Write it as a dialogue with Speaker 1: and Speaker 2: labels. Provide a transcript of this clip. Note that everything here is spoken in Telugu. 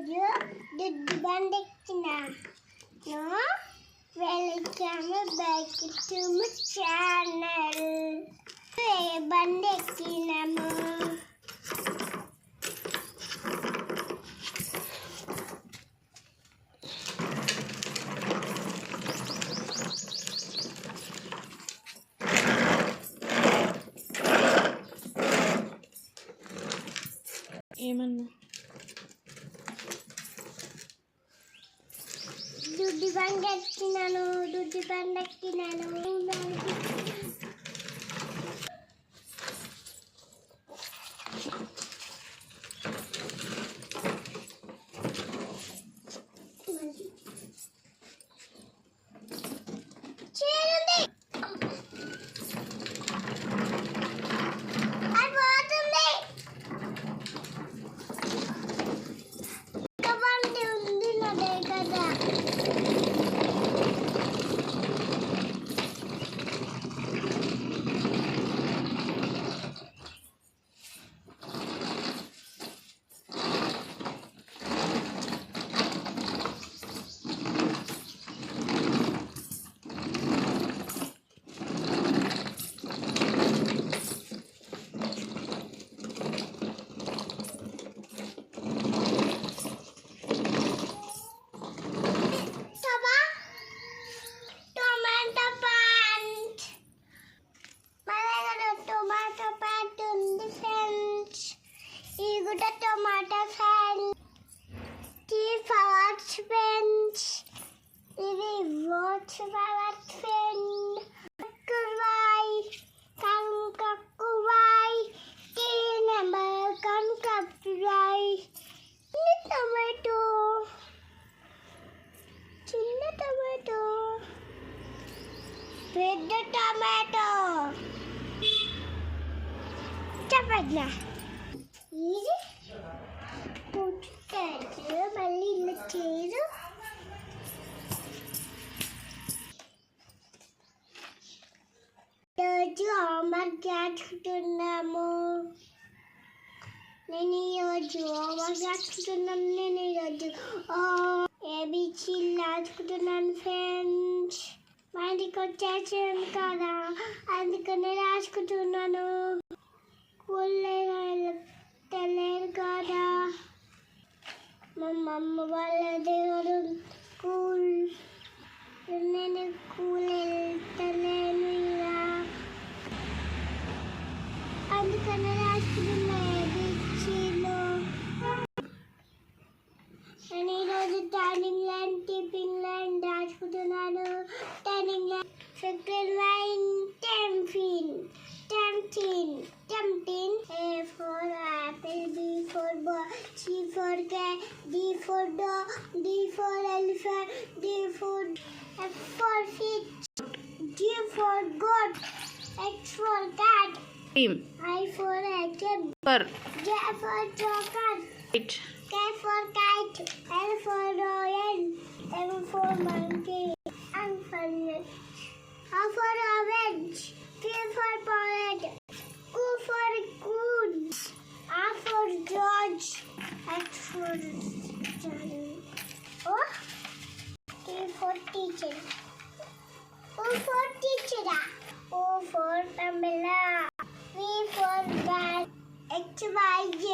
Speaker 1: ఈరోజు దుడ్డు బండి ఎక్కినాను. Welcome back to my channel. బండి ఎక్కినాము.
Speaker 2: ఏమన్నా
Speaker 1: దుడ్డు బండి ఎక్కినాను. టొమాటో ఫ్యాన్, బెంచ్, ఇది వాచ్ ఫ్యాన్, కుర్వాయ్, కంకువాయ్, నెంబర్ కంకువాయ్, టొమాటో, చిన్న టొమాటో, పెద్ద టొమాటో, చెప్పద్దా ఇది పుట్టుకాయలు. మళ్ళీ ఇలా చేయరు. ఈరోజు హోంవర్క్ రాసుకుంటున్నాము. నేను ఈరోజు ఏబిసి రాసుకుంటున్నాను ఫ్రెండ్స్. మా ఇంటికి వచ్చేసాను కదా, అందుకనే రాసుకుంటున్నాను. తెలియదు కదా, మా అమ్మ వాళ్ళ దగ్గర స్కూల్, నేను స్కూల్ వెళ్తలేను ఇలా, అందుకని రాసుకున్నా ఏబిసిలో. నేను ఈరోజు టర్నింగ్ లైన్, టిప్పింగ్ లైన్ రాసుకుంటున్నాను. టర్నింగ్ లైన్, సెకండ్ లైన్, టెంపింగ్, A for apple, B for ball, C for cat, D for dog, D for elephant, F for fish, G for goat, H for cat, I for egg, J for chocolate, K for kite, L for lion, M for monkey, N for net, O for orange, P for parrot, Q for goose, R for George, H for Johnny, O, T for teacher, O for teacher, O for Pamela, V for bag, H Y Z.